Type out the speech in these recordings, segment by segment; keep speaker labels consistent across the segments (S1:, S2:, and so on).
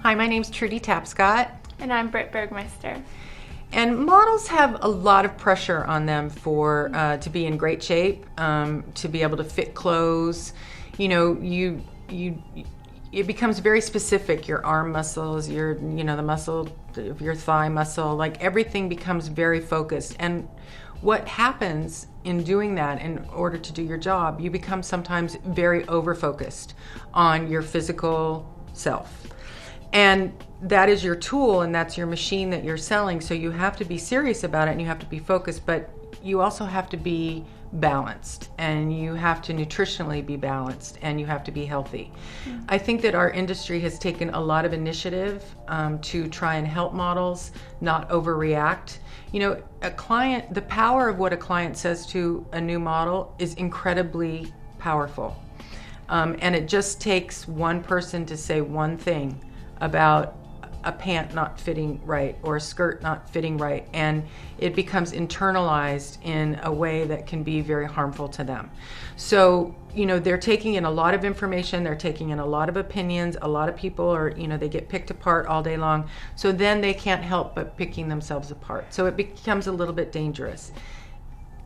S1: Hi, my name's Trudi Tapscot.
S2: And I'm Britt Bergmeister.
S1: And models have a lot of pressure on them for to be in great shape, to be able to fit clothes. You know, it becomes very specific. Your arm muscles, the muscle of your thigh muscle, like everything becomes very focused. And what happens in doing that, in order to do your job, you become sometimes very over-focused on your physical self. And that is your tool, and that's your machine that you're selling. So you have to be serious about it, and you have to be focused, but you also have to be balanced, and you have to nutritionally be balanced, and you have to be healthy. Mm-hmm. I think that our industry has taken a lot of initiative to try and help models not overreact. You know, the power of what a client says to a new model is incredibly powerful. And it just takes one person to say one thing about a pant not fitting right or a skirt not fitting right, and it becomes internalized in a way that can be very harmful to them. So, they're taking in a lot of information, they're taking in a lot of opinions, a lot of people are, they get picked apart all day long, so then they can't help but picking themselves apart. So it becomes a little bit dangerous.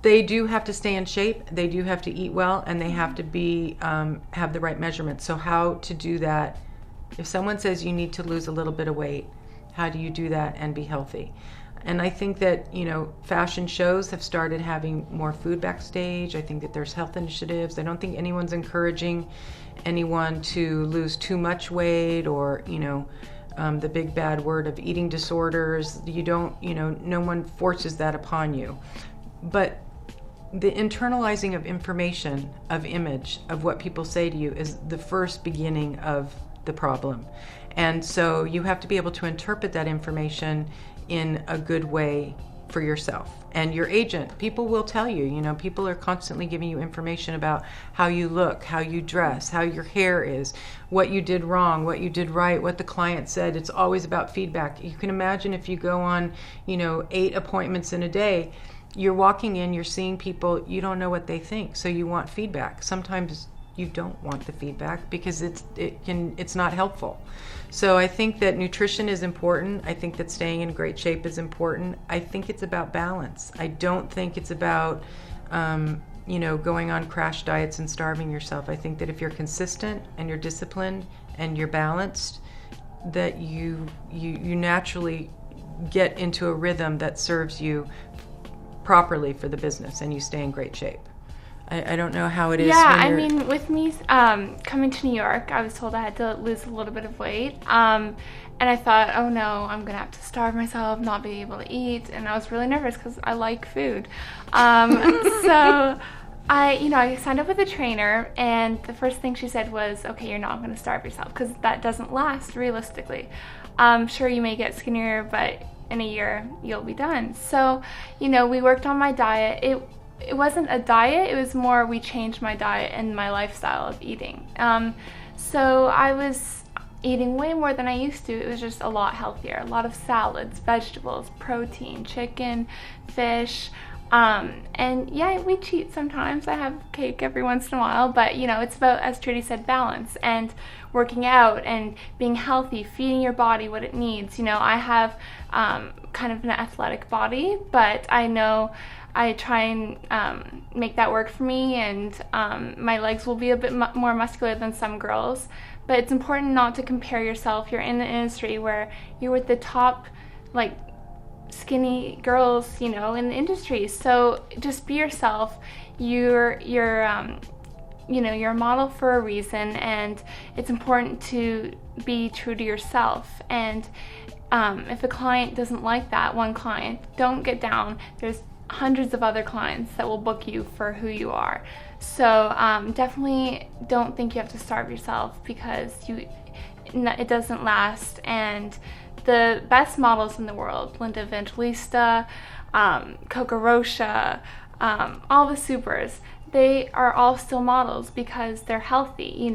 S1: They do have to stay in shape, they do have to eat well, and they have to be have the right measurements. So how to do that? If someone says you need to lose a little bit of weight, how do you do that and be healthy? And I think that, fashion shows have started having more food backstage. I think that there's health initiatives. I don't think anyone's encouraging anyone to lose too much weight or, the big bad word of eating disorders. No one forces that upon you. But the internalizing of information, of image, of what people say to you is the first beginning of the problem. And so you have to be able to interpret that information in a good way for yourself. And your agent, people will tell you, people are constantly giving you information about how you look, how you dress, how your hair is, what you did wrong, what you did right, what the client said. It's always about feedback. You can imagine if you go on, 8 appointments in a day, you're walking in, you're seeing people, you don't know what they think, so you want feedback. Sometimes you don't want the feedback because it's not helpful. So I think that nutrition is important. I think that staying in great shape is important. I think it's about balance. I don't think it's about going on crash diets and starving yourself. I think that if you're consistent and you're disciplined and you're balanced, that you naturally get into a rhythm that serves you properly for the business and you stay in great shape. I don't know how it is.
S2: Yeah, with me coming to New York, I was told I had to lose a little bit of weight. And I thought, oh no, I'm going to have to starve myself, not be able to eat. And I was really nervous because I like food. So I signed up with a trainer, and the first thing she said was, okay, you're not going to starve yourself because that doesn't last realistically. Sure, you may get skinnier, but in a year you'll be done. So, we worked on my diet. It wasn't a diet, it was more we changed my diet and my lifestyle of eating. So I was eating way more than I used to. It was just a lot healthier. A lot of salads, vegetables, protein, chicken, fish. And yeah, we cheat sometimes. I have cake every once in a while, but it's about, as Trudy said, balance and working out and being healthy, feeding your body what it needs. I have kind of an athletic body, but I know I try and make that work for me, and my legs will be a bit more muscular than some girls. But it's important not to compare yourself. You're in an industry where you're with the top, skinny girls, in the industry. So just be yourself. You're a model for a reason, and it's important to be true to yourself. And if a client doesn't like that, one client, don't get down. There's hundreds of other clients that will book you for who you are. So definitely don't think you have to starve yourself because it doesn't last. And the best models in the world, Linda Evangelista, Coco Rocha, all the supers, they are all still models because they're healthy,